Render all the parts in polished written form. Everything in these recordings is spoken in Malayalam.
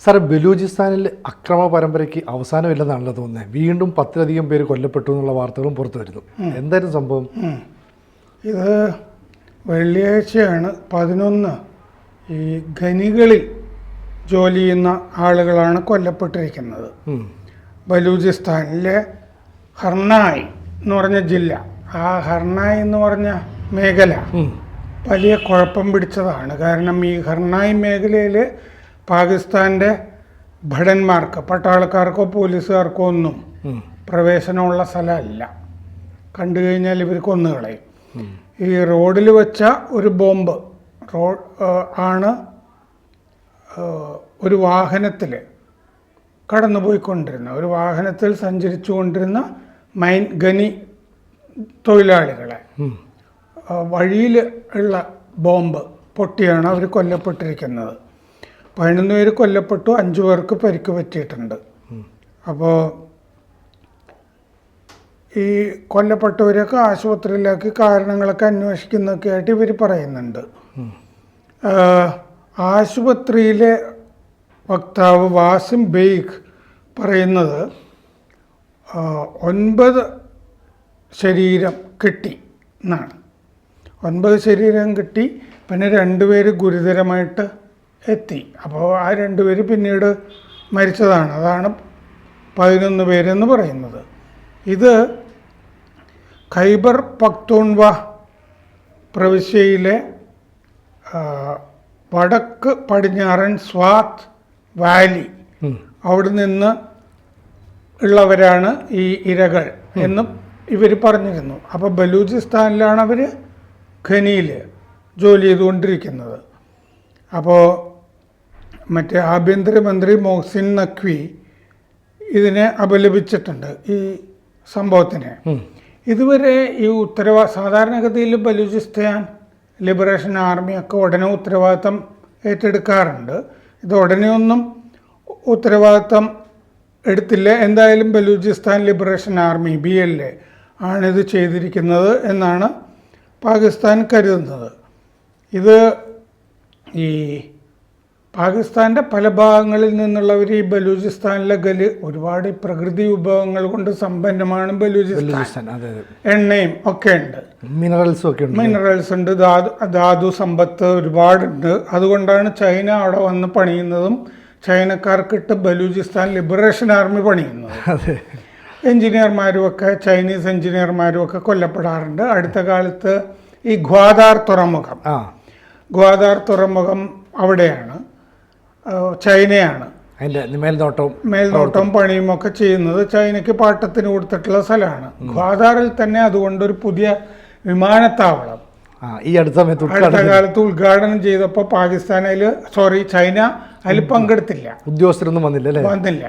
സാർ, ബലൂചിസ്ഥാനിൽ അക്രമ പരമ്പരയ്ക്ക് അവസാനമില്ലെന്നാണല്ലോ തോന്നുന്നത്. വീണ്ടും 10-ലധികം പേര് കൊല്ലപ്പെട്ടു എന്നുള്ള വാർത്തകളും പുറത്തു വരുന്നു. എന്തായിരുന്നു സംഭവം? ഇത് വെള്ളിയാഴ്ചയാണ് 11 ഈ ഖനികളിൽ ജോലി ചെയ്യുന്ന ആളുകളാണ് കൊല്ലപ്പെട്ടിരിക്കുന്നത്. ബലൂചിസ്ഥാനിലെ ഹർണായ് എന്ന് പറഞ്ഞ ജില്ല, ആ ഹർണായ് എന്ന് പറഞ്ഞ മേഖല വലിയ കുഴപ്പം പിടിച്ചതാണ്. കാരണം ഈ ഹർണായ് മേഖലയിൽ പാകിസ്ഥാൻ്റെ ഭടന്മാർക്ക്, പട്ടാളക്കാർക്കോ പോലീസുകാർക്കോ ഒന്നും പ്രവേശനമുള്ള സ്ഥലമല്ല. കണ്ടു കഴിഞ്ഞാൽ ഇവർ കൊന്നുകളയും. ഈ റോഡിൽ വെച്ച ഒരു ബോംബ് ആണ് ഒരു വാഹനത്തിൽ കടന്നുപോയിക്കൊണ്ടിരുന്ന, ഒരു വാഹനത്തിൽ സഞ്ചരിച്ചു കൊണ്ടിരുന്ന ഖനി തൊഴിലാളികളെ വഴിയിൽ ഉള്ള ബോംബ് പൊട്ടിയാണ് അവർ കൊല്ലപ്പെട്ടിരിക്കുന്നത്. 11 പേര് കൊല്ലപ്പെട്ടു, 5 പേർക്ക് പരിക്ക് പറ്റിയിട്ടുണ്ട്. അപ്പോൾ ഈ കൊല്ലപ്പെട്ടവരെയൊക്കെ ആശുപത്രിയിലാക്കി കാരണങ്ങളൊക്കെ അന്വേഷിക്കുന്നതൊക്കെ ആയിട്ട് ഇവർ പറയുന്നുണ്ട്. ആശുപത്രിയിലെ വക്താവ് വാസിം ബെയ്ഖ് പറയുന്നത് 9 ശരീരം കിട്ടി എന്നാണ്. 9 ശരീരം കിട്ടി, പിന്നെ 2 പേര് ഗുരുതരമായിട്ട് എത്തി. അപ്പോൾ ആ 2 പേര് പിന്നീട് മരിച്ചതാണ്. അതാണ് 11 പേരെന്ന് പറയുന്നത്. ഇത് ഖൈബർ പക്തൂൺവ പ്രവിശ്യയിലെ വടക്ക് പടിഞ്ഞാറൻ സ്വാത്ത് വാലി, അവിടെ നിന്ന് ഉള്ളവരാണ് ഈ ഇരകൾ എന്ന് ഇവർ പറഞ്ഞിരുന്നു. അപ്പോൾ ബലൂചിസ്ഥാനിലാണ് അവർ ഖനിയിൽ ജോലി ചെയ്തുകൊണ്ടിരിക്കുന്നത്. അപ്പോൾ മറ്റേ ആഭ്യന്തരമന്ത്രി മോഹ്സിൻ നഖ്വി ഇതിനെ അപലപിച്ചിട്ടുണ്ട്, ഈ സംഭവത്തിനെ. ഇതുവരെ ഈ സാധാരണഗതിയിൽ ബലൂചിസ്ഥാൻ ലിബറേഷൻ ആർമിയൊക്കെ ഉടനെ ഉത്തരവാദിത്തം ഏറ്റെടുക്കാറുണ്ട്. ഇത് ഉടനെയൊന്നും ഉത്തരവാദിത്തം എടുത്തില്ല. എന്തായാലും ബലൂചിസ്ഥാൻ ലിബറേഷൻ ആർമി BLA ആണിത് ചെയ്തിരിക്കുന്നത് എന്നാണ് പാകിസ്ഥാൻ കരുതുന്നത്. ഇത് ഈ പാകിസ്ഥാൻ്റെ പല ഭാഗങ്ങളിൽ നിന്നുള്ളവർ ഈ ബലൂചിസ്ഥാനിലെ ഒരുപാട് പ്രകൃതി വിഭവങ്ങൾ കൊണ്ട് സമ്പന്നമാണ് ബലൂചിസ്ഥാൻ. എണ്ണയും ഒക്കെ ഉണ്ട്, മിനറൽസ് ഉണ്ട്, ധാതു സമ്പത്ത് ഒരുപാടുണ്ട്. അതുകൊണ്ടാണ് ചൈന അവിടെ വന്ന് പണിയുന്നതും ചൈനക്കാർക്കിട്ട് ബലൂചിസ്ഥാൻ ലിബറേഷൻ ആർമി പണിയുന്നത്. എഞ്ചിനീയർമാരുമൊക്കെ, ചൈനീസ് എഞ്ചിനീയർമാരുമൊക്കെ കൊല്ലപ്പെടാറുണ്ട്. അടുത്ത കാലത്ത് ഈ ഗ്വാദാർ തുറമുഖം അവിടെയാണ്, ചൈനയാണ് മേൽനോട്ടവും പണിയും ഒക്കെ ചെയ്യുന്നത്. ചൈനയ്ക്ക് പാട്ടത്തിന് കൊടുത്തിട്ടുള്ള സ്ഥലമാണ് ഗ്വാദാറിൽ തന്നെ. അതുകൊണ്ടൊരു പുതിയ വിമാനത്താവളം ഈ അടുത്ത കാലത്ത് ഉദ്ഘാടനം ചെയ്തപ്പോൾ ചൈന അതിൽ പങ്കെടുത്തില്ല, ഉദ്യോഗസ്ഥരൊന്നും വന്നില്ല.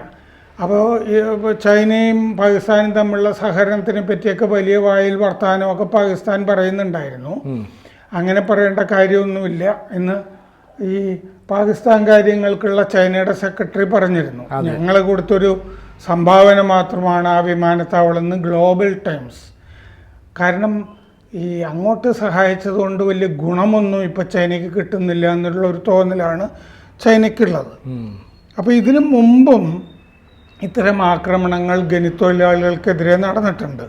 അപ്പോൾ ചൈനയും പാകിസ്ഥാനും തമ്മിലുള്ള സഹകരണത്തിനെ പറ്റിയൊക്കെ വലിയ വായിൽ വർത്തമാനമൊക്കെ പാകിസ്ഥാൻ പറയുന്നുണ്ടായിരുന്നു. അങ്ങനെ പറയേണ്ട കാര്യമൊന്നുമില്ല എന്ന് ഈ പാകിസ്ഥാൻ കാര്യങ്ങൾക്കുള്ള ചൈനയുടെ സെക്രട്ടറി പറഞ്ഞിരുന്നു. ഞങ്ങൾ കൊടുത്തൊരു സംഭാവന മാത്രമാണ് ആ വിമാനത്താവളം എന്ന് ഗ്ലോബൽ ടൈംസ്. കാരണം ഈ അങ്ങോട്ട് സഹായിച്ചതുകൊണ്ട് വലിയ ഗുണമൊന്നും ഇപ്പോൾ ചൈനയ്ക്ക് കിട്ടുന്നില്ല എന്നുള്ള ഒരു തോന്നലാണ് ചൈനയ്ക്കുള്ളത്. അപ്പോൾ ഇതിനു മുമ്പും ഇത്തരം ആക്രമണങ്ങൾ ഖനിത്തൊഴിലാളികൾക്കെതിരെ നടന്നിട്ടുണ്ട്.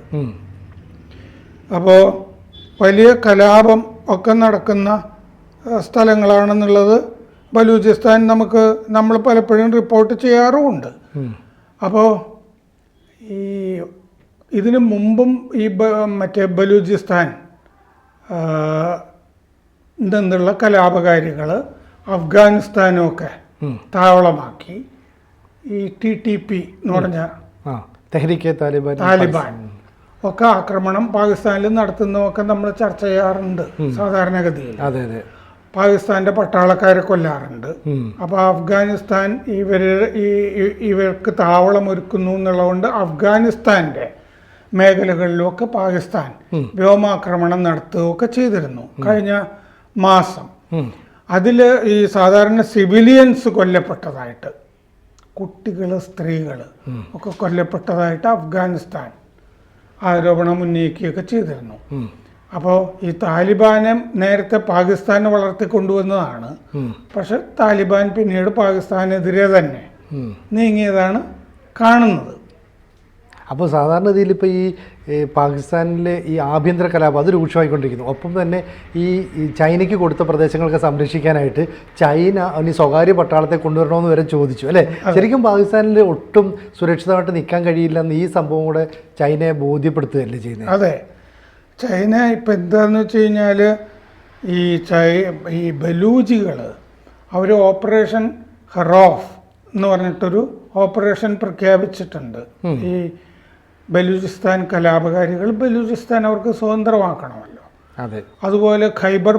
അപ്പോൾ വലിയ കലാപം ഒക്കെ നടക്കുന്ന സ്ഥലങ്ങളാണെന്നുള്ളത് ബലൂചിസ്ഥാൻ നമ്മൾ പലപ്പോഴും റിപ്പോർട്ട് ചെയ്യാറുമുണ്ട്. അപ്പോൾ ഇതിനു മുമ്പും ഈ ബലൂചിസ്ഥാൻ നിന്നുള്ള കലാപകാരികൾ അഫ്ഗാനിസ്ഥാനുമൊക്കെ താവളമാക്കി ഈ TTP എന്ന് പറഞ്ഞ താലിബാൻ ഒക്കെ ആക്രമണം പാകിസ്ഥാനിൽ നടത്തുന്നതൊക്കെ നമ്മൾ ചർച്ച ചെയ്യാറുണ്ട് സാധാരണഗതിയിൽ. പാകിസ്ഥാന്റെ പട്ടാളക്കാരെ കൊല്ലാറുണ്ട്. അപ്പോൾ അഫ്ഗാനിസ്ഥാൻ ഇവർക്ക് താവളം ഒരുക്കുന്നു എന്നുള്ളതുകൊണ്ട് അഫ്ഗാനിസ്ഥാന്റെ മേഖലകളിലൊക്കെ പാകിസ്ഥാൻ വ്യോമാക്രമണം നടത്തുകയൊക്കെ ചെയ്തിരുന്നു കഴിഞ്ഞ മാസം. അതിൽ ഈ സാധാരണ സിവിലിയൻസ് കൊല്ലപ്പെട്ടതായിട്ട്, കുട്ടികൾ, സ്ത്രീകൾ ഒക്കെ കൊല്ലപ്പെട്ടതായിട്ട് അഫ്ഗാനിസ്ഥാൻ ആരോപണം ഉന്നയിക്കുകയൊക്കെ ചെയ്തിരുന്നു. അപ്പോൾ ഈ താലിബാനെ നേരത്തെ പാകിസ്ഥാനെ വളർത്തിക്കൊണ്ടുവന്നതാണ്. പക്ഷെ താലിബാൻ പിന്നീട് പാകിസ്ഥാനെതിരെ തന്നെ നീങ്ങിയതാണ് കാണുന്നത്. അപ്പോൾ സാധാരണ രീതിയിൽ ഇപ്പോൾ ഈ പാകിസ്ഥാനിലെ ഈ ആഭ്യന്തര കലാപം അത് രൂക്ഷമായിക്കൊണ്ടിരിക്കുന്നു. ഒപ്പം തന്നെ ഈ ചൈനയ്ക്ക് കൊടുത്ത പ്രദേശങ്ങളൊക്കെ സംരക്ഷിക്കാനായിട്ട് ചൈന ഇനി സ്വകാര്യ പട്ടാളത്തെ കൊണ്ടുവരണമെന്ന് വരെ ചോദിച്ചു അല്ലേ? ശരിക്കും പാകിസ്ഥാനിൽ ഒട്ടും സുരക്ഷിതമായിട്ട് നിൽക്കാൻ കഴിയില്ലെന്ന് ഈ സംഭവം കൂടെ ചൈനയെ ബോധ്യപ്പെടുത്തുകയല്ലേ ചെയ്യുന്നത്? അതെ, ചൈന ഇപ്പം എന്താണെന്ന് വെച്ച് കഴിഞ്ഞാൽ ഈ ബലൂജികൾ അവർ ഓപ്പറേഷൻ ഹറോഫ് എന്ന് പറഞ്ഞിട്ടൊരു ഓപ്പറേഷൻ പ്രഖ്യാപിച്ചിട്ടുണ്ട്. ഈ ബലൂചിസ്ഥാൻ കലാപകാരികൾ ബലൂചിസ്ഥാൻ അവർക്ക് സ്വതന്ത്രമാക്കണമല്ലോ. അതെ. അതുപോലെ ഖൈബർ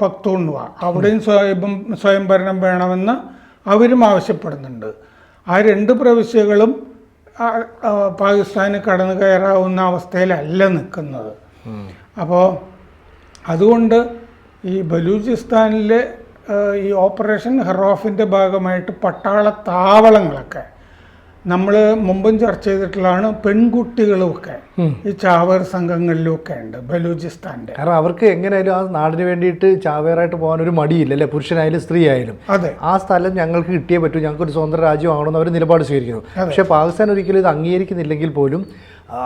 പക്തൂൺവ അവിടെയും സ്വയംഭരണം വേണമെന്ന് അവരും ആവശ്യപ്പെടുന്നുണ്ട്. ആ 2 പ്രവിശ്യകളും പാകിസ്ഥാന് കടന്നു കയറാവുന്ന അവസ്ഥയിലല്ല നിൽക്കുന്നത്. അപ്പോൾ അതുകൊണ്ട് ഈ ബലൂചിസ്ഥാനിലെ ഈ ഓപ്പറേഷൻ ഹെറോഫിൻ്റെ ഭാഗമായിട്ട് പട്ടാള താവളങ്ങളൊക്കെ നമ്മൾ മുമ്പും ചർച്ച ചെയ്തിട്ടുള്ളതാണ്. പെൺകുട്ടികളുമൊക്കെ ഈ ചാവേർ സംഘങ്ങളിലുമൊക്കെ ഉണ്ട് ബലൂചിസ്ഥാൻ്റെ. കാരണം അവർക്ക് എങ്ങനെയായാലും ആ നാടിന് വേണ്ടിയിട്ട് ചാവേറായിട്ട് പോകാൻ ഒരു മടിയില്ല അല്ലേ? പുരുഷനായാലും സ്ത്രീ ആയാലും. അതെ, ആ സ്ഥലം ഞങ്ങൾക്ക് കിട്ടിയേ പറ്റൂ, ഞങ്ങൾക്കൊരു സ്വതന്ത്ര രാജ്യമാണെന്ന് അവർ നിലപാട് സ്വീകരിക്കുന്നു. പക്ഷേ പാകിസ്ഥാൻ ഒരിക്കലും ഇത് അംഗീകരിക്കുന്നില്ലെങ്കിൽ പോലും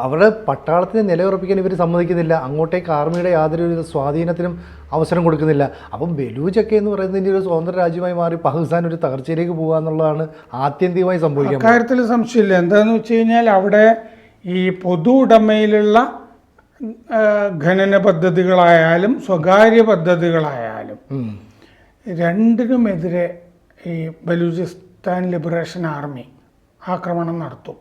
അവരുടെ പട്ടാളത്തിനെ നിലയുറപ്പിക്കാൻ ഇവർ സമ്മതിക്കുന്നില്ല. അങ്ങോട്ടേക്ക് ആർമിയുടെ യാതൊരു സ്വാധീനത്തിനും അവസരം കൊടുക്കുന്നില്ല. അപ്പം ബലൂച്ചൊക്കെ എന്ന് പറയുന്നതിൻ്റെ ഒരു സ്വതന്ത്ര രാജ്യമായി മാറി പാകിസ്ഥാൻ ഒരു തകർച്ചയിലേക്ക് പോകുക എന്നുള്ളതാണ് ആത്യന്തികമായി സംഭവിക്കുക. കാര്യത്തിൽ സംശയമില്ല. എന്താണെന്ന് വെച്ച് കഴിഞ്ഞാൽ അവിടെ ഈ പൊതു ഉടമയിലുള്ള ഖനന പദ്ധതികളായാലും സ്വകാര്യ പദ്ധതികളായാലും രണ്ടിനുമെതിരെ ഈ ബലൂചിസ്ഥാൻ ലിബറേഷൻ ആർമി ആക്രമണം നടത്തും.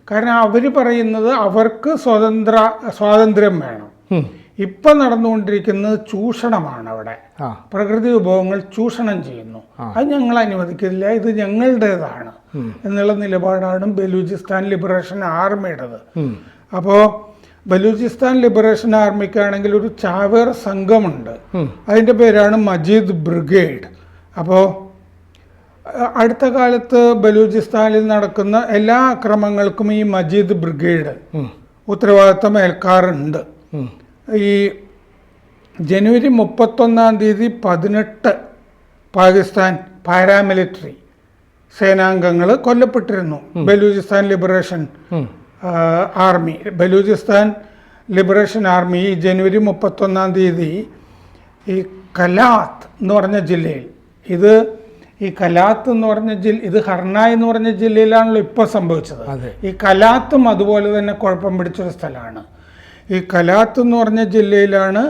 കാരണം അവർ പറയുന്നത് അവർക്ക് സ്വാതന്ത്ര്യം വേണം. ഇപ്പം നടന്നുകൊണ്ടിരിക്കുന്നത് ചൂഷണമാണ്. അവിടെ പ്രകൃതി വിഭവങ്ങൾ ചൂഷണം ചെയ്യുന്നു. അത് ഞങ്ങൾ അനുവദിക്കില്ല, ഇത് ഞങ്ങളുടേതാണ് എന്നുള്ള നിലപാടാണ് ബലൂചിസ്ഥാൻ ലിബറേഷൻ ആർമിയുടേത്. അപ്പോൾ ബലൂചിസ്ഥാൻ ലിബറേഷൻ ആർമിക്കാണെങ്കിൽ ഒരു ചാവേർ സംഘമുണ്ട്. അതിൻ്റെ പേരാണ് മജീദ് ബ്രിഗേഡ്. അപ്പോൾ അടുത്ത കാലത്ത് ബലൂചിസ്ഥാനിൽ നടക്കുന്ന എല്ലാ അക്രമങ്ങൾക്കും ഈ മജീദ് ബ്രിഗേഡ് ഉത്തരവാദിത്തം ഏൽക്കാറുണ്ട്. ഈ ജനുവരി 31 18 പാകിസ്ഥാൻ പാരാമിലിറ്ററി സേനാംഗങ്ങൾ കൊല്ലപ്പെട്ടിരുന്നു. ബലൂചിസ്ഥാൻ ലിബറേഷൻ ആർമി ഈ ജനുവരി 31 ഈ കലാത്ത് എന്ന് പറഞ്ഞ ജില്ലയിൽ, ഈ കലാത്ത് എന്ന് പറഞ്ഞ ഇത് ഹർനായ് എന്ന് പറഞ്ഞ ജില്ലയിലാണല്ലോ ഇപ്പോൾ സംഭവിച്ചത്. ഈ കലാത്തും അതുപോലെ തന്നെ കുഴപ്പം പിടിച്ചൊരു സ്ഥലമാണ്. ഈ കലാത്ത് എന്ന് പറഞ്ഞ ജില്ലയിലാണ്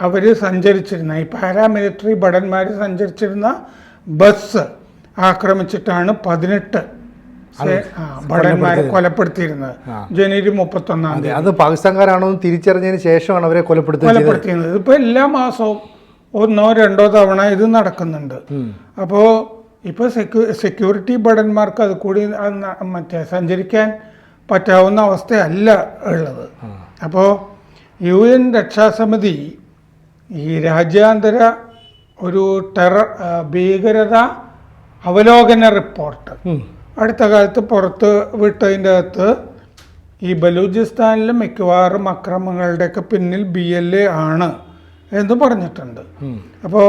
അവർ സഞ്ചരിച്ചിരുന്ന ഈ പാരാമിലിറ്ററി ഭടന്മാർ സഞ്ചരിച്ചിരുന്ന ബസ് ആക്രമിച്ചിട്ടാണ് 18 ഭടന്മാരെ കൊലപ്പെടുത്തിയിരുന്നത് ജനുവരി 31. അത് പാകിസ്ഥാൻകാരാണോ തിരിച്ചറിഞ്ഞതിന് ശേഷമാണ് അവരെ കൊലപ്പെടുത്തിയത്. ഇപ്പോൾ എല്ലാ മാസവും 1 or 2 തവണ ഇത് നടക്കുന്നുണ്ട്. അപ്പോൾ ഇപ്പോൾ സെക്യൂരിറ്റി ഭടന്മാർക്ക് അത് കൂടി സഞ്ചരിക്കാൻ പറ്റാവുന്ന അവസ്ഥയല്ല ഉള്ളത്. അപ്പോൾ UN രക്ഷാസമിതി ഈ രാജ്യാന്തര ഒരു ഭീകരത അവലോകന റിപ്പോർട്ട് അടുത്ത കാലത്ത് പുറത്ത് വിട്ടതിൻ്റെ അകത്ത് ഈ ബലൂചിസ്ഥാനിലെ മിക്കവാറും അക്രമങ്ങളുടെയൊക്കെ പിന്നിൽ BLA ആണ് എന്ന് പറഞ്ഞിട്ടുണ്ട്. അപ്പോൾ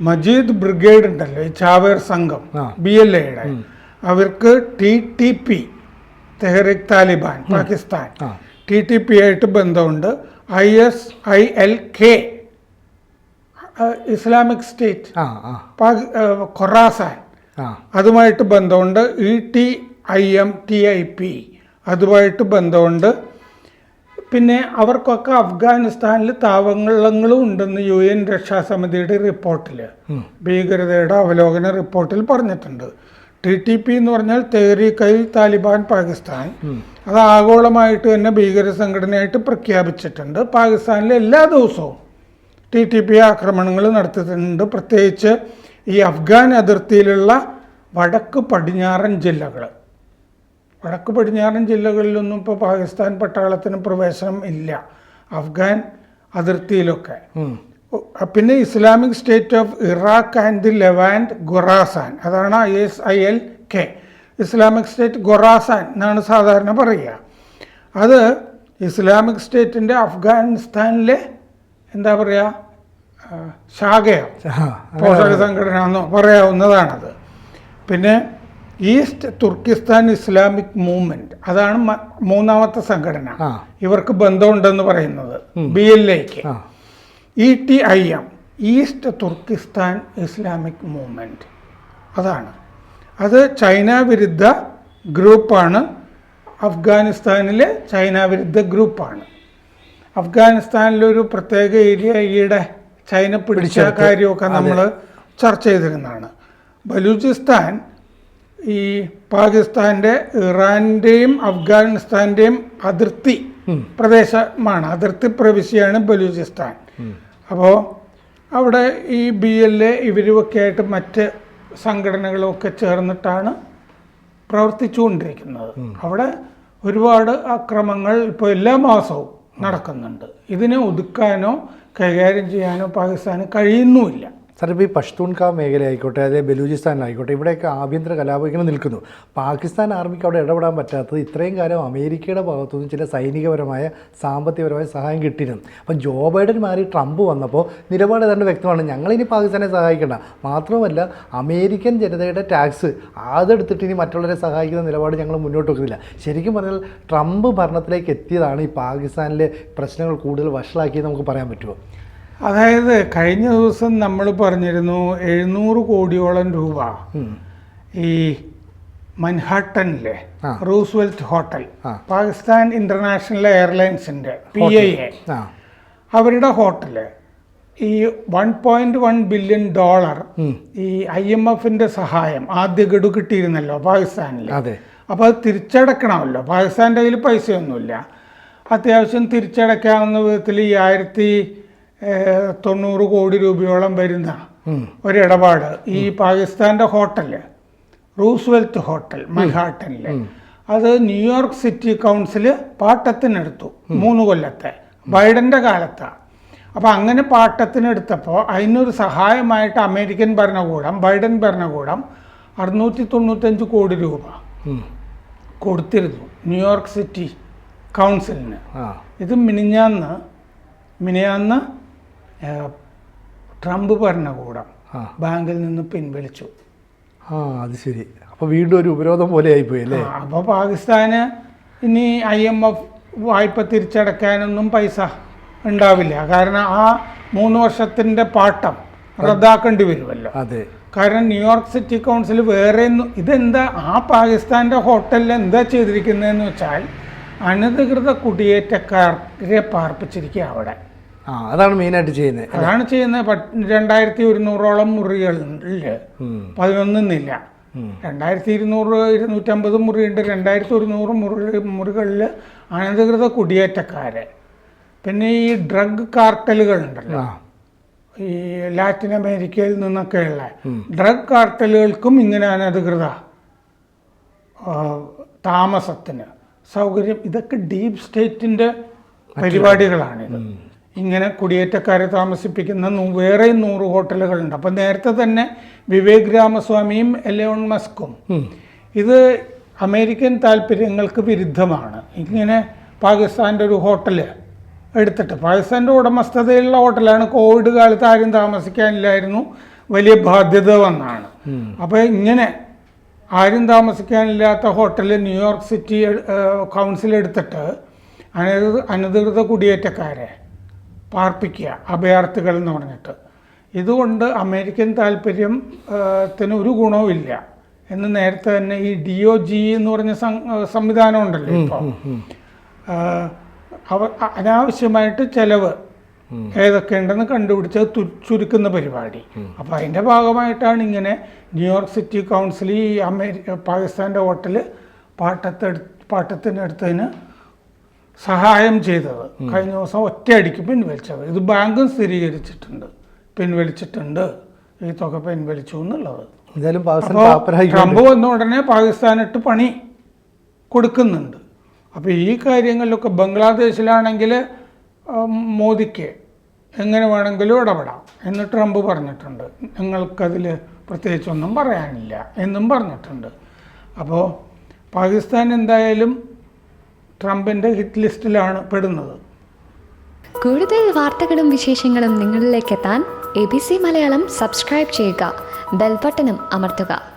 മജീദ് ബ്രിഗേഡ് ഉണ്ടല്ലോ, ഈ ചാവേർ സംഘം BLAയുടെ, അവർക്ക് TTP തെഹ്രീക് താലിബാൻ പാകിസ്ഥാൻ TTP ആയിട്ട് ബന്ധമുണ്ട്. ISILK ഇസ്ലാമിക് സ്റ്റേറ്റ് ഖൊറാസാൻ അതുമായിട്ട് ബന്ധമുണ്ട്. TIP അതുമായിട്ട് ബന്ധമുണ്ട്. പിന്നെ അവർക്കൊക്കെ അഫ്ഗാനിസ്ഥാനിൽ താവളങ്ങളും ഉണ്ടെന്ന് UN രക്ഷാസമിതിയുടെ റിപ്പോർട്ടിൽ, ഭീകരതയുടെ അവലോകന റിപ്പോർട്ടിൽ പറഞ്ഞിട്ടുണ്ട്. TTP എന്ന് പറഞ്ഞാൽ തെഹ്രീക് താലിബാൻ പാകിസ്ഥാൻ, അത് ആഗോളമായിട്ട് തന്നെ ഭീകര സംഘടനയായിട്ട് പ്രഖ്യാപിച്ചിട്ടുണ്ട്. പാകിസ്ഥാനിലെ എല്ലാ ദിവസവും TTP ആക്രമണങ്ങൾ നടത്തിയിട്ടുണ്ട്. പ്രത്യേകിച്ച് ഈ അഫ്ഗാൻ അതിർത്തിയിലുള്ള വടക്ക് പടിഞ്ഞാറൻ ജില്ലകളിലൊന്നും ഇപ്പോൾ പാകിസ്ഥാൻ പട്ടാളത്തിന് പ്രവേശനം ഇല്ല, അഫ്ഗാൻ അതിർത്തിയിലൊക്കെ. പിന്നെ Islamic State of Iraq and the Levant Khorasan, അതാണ് ISILK. ഇസ്ലാമിക് സ്റ്റേറ്റ് ഖൊറാസാൻ എന്നാണ് സാധാരണ പറയുക. അത് ഇസ്ലാമിക് സ്റ്റേറ്റിൻ്റെ അഫ്ഗാനിസ്ഥാനിലെ എന്താ പറയുക, ശാഖയോ ആ, പോഷക സംഘടന എന്നോ പറയാവുന്നതാണത്. പിന്നെ ഈസ്റ്റ് തുർക്കിസ്ഥാൻ ഇസ്ലാമിക് മൂവ്മെൻറ്റ്, അതാണ് മൂന്നാമത്തെ സംഘടന. ആ. ഇവർക്ക് ബന്ധമുണ്ടെന്ന് പറയുന്നത് BLAക്ക്. ആ. ETIM, east Turkestan Islamic movement, അതാണ്. അത് ചൈന വിരുദ്ധ ഗ്രൂപ്പാണ്. അഫ്ഗാനിസ്ഥാനിലെ ചൈന വിരുദ്ധ ഗ്രൂപ്പാണ്. അഫ്ഗാനിസ്ഥാനിലൊരു പ്രത്യേക ഏരിയ ഈയിടെ ചൈന പിടിച്ച കാര്യമൊക്കെ നമ്മൾ ചർച്ച ചെയ്തിരുന്നതാണ്. ബലൂചിസ്ഥാൻ ഈ പാകിസ്ഥാൻ്റെ, ഇറാൻ്റെയും അഫ്ഗാനിസ്ഥാൻ്റെയും അതിർത്തി പ്രദേശമാണ്, അതിർത്തി പ്രവിശ്യയാണ് ബലൂചിസ്ഥാൻ. അപ്പോൾ അവിടെ ഈ BLA ഇവരുമൊക്കെ ആയിട്ട് മറ്റ് സംഘടനകളൊക്കെ ചേർന്നിട്ടാണ് പ്രവർത്തിച്ചുകൊണ്ടിരിക്കുന്നത്. അവിടെ ഒരുപാട് അക്രമങ്ങൾ ഇപ്പോൾ എല്ലാ മാസവും നടക്കുന്നുണ്ട്. ഇതിനെ ഒതുക്കാനോ കൈകാര്യം ചെയ്യാനോ പാകിസ്ഥാന് കഴിയുന്നുമില്ല. സാർ, ഇപ്പോൾ ഈ പഷ്തൂൺഖാ മേഖല ആയിക്കോട്ടെ, അതേ ബലൂചിസ്ഥാനിലായിക്കോട്ടെ, ഇവിടെയൊക്കെ ആഭ്യന്തര കലാപം ഇങ്ങനെ നിൽക്കുന്നു. പാകിസ്ഥാൻ ആർമിക്ക് അവിടെ ഇടപെടാൻ പറ്റാത്തത് ഇത്രയും കാലം അമേരിക്കയുടെ ഭാഗത്തുനിന്ന് ചില സൈനികപരമായ സാമ്പത്തികപരമായ സഹായം കിട്ടിയിരുന്നു. അപ്പം ജോ ബൈഡൻ മാറി ട്രംപ് വന്നപ്പോൾ നിലപാട് തന്നെ വ്യക്തമാണ്, ഞങ്ങളിനി പാകിസ്ഥാനെ സഹായിക്കേണ്ട, മാത്രമല്ല അമേരിക്കൻ ജനതയുടെ ടാക്സ് അതെടുത്തിട്ട് ഇനി മറ്റുള്ളവരെ സഹായിക്കുന്ന നിലപാട് ഞങ്ങൾ മുന്നോട്ട് വെക്കുന്നില്ല. ശരിക്കും പറഞ്ഞാൽ ട്രംപ് ഭരണത്തിലേക്ക് എത്തിയതാണ് ഈ പാകിസ്ഥാനിലെ പ്രശ്നങ്ങൾ കൂടുതൽ വഷളാക്കിയത് നമുക്ക് പറയാൻ പറ്റുമോ? അതായത് കഴിഞ്ഞ ദിവസം നമ്മൾ പറഞ്ഞിരുന്നു 700 കോടിയോളം രൂപ ഈ മൻഹാട്ടനിലെ റൂസ്വെൽറ്റ് ഹോട്ടൽ, പാകിസ്ഥാൻ ഇന്റർനാഷണൽ എയർലൈൻസിൻ്റെ PIA, അവരുടെ ഹോട്ടല് ഈ $1.1 ബില്യൺ ഈ IMFന്റെ സഹായം ആദ്യ ഗഡു കിട്ടിയിരുന്നല്ലോ പാകിസ്ഥാനിൽ. അപ്പോൾ അത് തിരിച്ചടക്കണമല്ലോ. പാകിസ്ഥാൻ്റെ കയ്യിൽ പൈസയൊന്നുമില്ല, അത്യാവശ്യം തിരിച്ചടയ്ക്കാവുന്ന വിധത്തിൽ ഈ 1090 കോടി രൂപയോളം വരുന്ന ഒരിടപാട് ഈ പാകിസ്ഥാൻ്റെ ഹോട്ടല്, റൂസ്വെൽറ്റ് ഹോട്ടൽ മൻഹാട്ടനിൽ, അത് ന്യൂയോർക്ക് സിറ്റി കൗൺസിൽ പാട്ടത്തിനെടുത്തു 3 കൊല്ലത്തെ, ബൈഡൻ്റെ കാലത്താണ്. അപ്പോൾ അങ്ങനെ പാട്ടത്തിനെടുത്തപ്പോൾ അതിനൊരു സഹായമായിട്ട് അമേരിക്കൻ ഭരണകൂടം, ബൈഡൻ ഭരണകൂടം 695 കോടി രൂപ കൊടുത്തിരുന്നു ന്യൂയോർക്ക് സിറ്റി കൗൺസിലിന്. ഇത് മിനിഞ്ഞാന്ന് ട്രംപ് ഭരണകൂടം ബാങ്കിൽ നിന്ന് പിൻവലിച്ചു. അത് ശരി. അപ്പോൾ വീണ്ടും ഒരു ഉപരോധം പോലെ ആയിപ്പോയി അല്ലേ? അപ്പോൾ പാകിസ്ഥാന് ഇനി IMF വായ്പ തിരിച്ചടയ്ക്കാനൊന്നും പൈസ ഉണ്ടാവില്ല. കാരണം ആ 3 വർഷത്തിൻ്റെ പാട്ടം റദ്ദാക്കേണ്ടി വരുമല്ലോ. അതെ. കാരണം ന്യൂയോർക്ക് സിറ്റി കൗൺസിൽ വേറെ ഇതെന്താ, ആ പാകിസ്ഥാൻ്റെ ഹോട്ടലിൽ എന്താ ചെയ്തിരിക്കുന്നതെന്ന് വെച്ചാൽ അനധികൃത കുടിയേറ്റക്കാരെ പാർപ്പിച്ചിരിക്കുക അവിടെ. അതാണ് മെയിനായിട്ട് ചെയ്യുന്നത്. അതാണ് ചെയ്യുന്നത്. 2100ഓളം മുറികളിൽ 11 2200 250 മുറിയുണ്ട്. 2100 മുറികളിൽ അനധികൃത കുടിയേറ്റക്കാരെ. പിന്നെ ഈ ഡ്രഗ് കാർട്ടലുകളുണ്ടല്ലോ, ഈ ലാറ്റിൻ അമേരിക്കയിൽ നിന്നൊക്കെയുള്ള ഡ്രഗ് കാർട്ടലുകൾക്കും ഇങ്ങനെ അനധികൃത താമസത്തിന് സൗകര്യം. ഇതൊക്കെ ഡീപ് സ്റ്റേറ്റിൻ്റെ പരിപാടികളാണിത്. ഇങ്ങനെ കുടിയേറ്റക്കാരെ താമസിപ്പിക്കുന്ന വേറെ 100 ഹോട്ടലുകളുണ്ട്. അപ്പം നേരത്തെ തന്നെ വിവേക് രാമസ്വാമിയും എലോൺ മസ്കും ഇത് അമേരിക്കൻ താല്പര്യങ്ങൾക്ക് വിരുദ്ധമാണ്. ഇങ്ങനെ പാകിസ്ഥാൻ്റെ ഒരു ഹോട്ടല് എടുത്തിട്ട്, പാകിസ്ഥാൻ്റെ ഉടമസ്ഥതയിലുള്ള ഹോട്ടലാണ്, കോവിഡ് കാലത്ത് ആരും താമസിക്കാനില്ലായിരുന്നു, വലിയ ബാധ്യത വന്നാണ്. അപ്പോൾ ഇങ്ങനെ ആരും താമസിക്കാനില്ലാത്ത ഹോട്ടല് ന്യൂയോർക്ക് സിറ്റി കൗൺസിൽ എടുത്തിട്ട് അനധികൃത കുടിയേറ്റക്കാരെ പാർപ്പിക്കുക, അഭയാർത്ഥികൾ എന്ന് പറഞ്ഞിട്ട്. ഇതുകൊണ്ട് അമേരിക്കൻ താല്പര്യത്തിന് ഒരു ഗുണവുമില്ല എന്ന് നേരത്തെ തന്നെ ഈ DOG എന്ന് പറഞ്ഞ സംവിധാനം ഉണ്ടല്ലോ ഇപ്പോൾ, അനാവശ്യമായിട്ട് ചെലവ് ഏതൊക്കെ ഉണ്ടെന്ന് കണ്ടുപിടിച്ച് ചുരുക്കുന്ന പരിപാടി. അപ്പോൾ അതിൻ്റെ ഭാഗമായിട്ടാണ് ഇങ്ങനെ ന്യൂയോർക്ക് സിറ്റി കൗൺസിൽ ഈ പാകിസ്ഥാൻ്റെ ഹോട്ടല് പാട്ടത്തിനെടുത്തതിന് സഹായം ചെയ്തത്. കഴിഞ്ഞ ദിവസം ഒറ്റയടിക്ക് പിൻവലിച്ചത്. ഇത് ബാങ്കും സ്ഥിരീകരിച്ചിട്ടുണ്ട്, പിൻവലിച്ചിട്ടുണ്ട്, ഈ തുക പിൻവലിച്ചു എന്നുള്ളത്. ട്രംപ് വന്ന ഉടനെ പാകിസ്ഥാനിട്ട് പണി കൊടുക്കുന്നുണ്ട്. അപ്പോൾ ഈ കാര്യങ്ങളിലൊക്കെ ബംഗ്ലാദേശിലാണെങ്കിൽ മോദിക്ക് എങ്ങനെ വേണമെങ്കിലും ഇടപെടാം എന്ന് ട്രംപ് പറഞ്ഞിട്ടുണ്ട്. ഞങ്ങൾക്കതിൽ പ്രത്യേകിച്ചൊന്നും പറയാനില്ല എന്നും പറഞ്ഞിട്ടുണ്ട്. അപ്പോൾ പാകിസ്ഥാൻ എന്തായാലും ട്രംപിൻ്റെ ഹിറ്റ് ലിസ്റ്റിലാണ് പെടുന്നത്. കൂടുതൽ വാർത്തകളും വിശേഷങ്ങളും നിങ്ങളിലേക്ക് എത്താൻ ABC മലയാളം സബ്സ്ക്രൈബ് ചെയ്യുക, ബെൽബട്ടനും അമർത്തുക.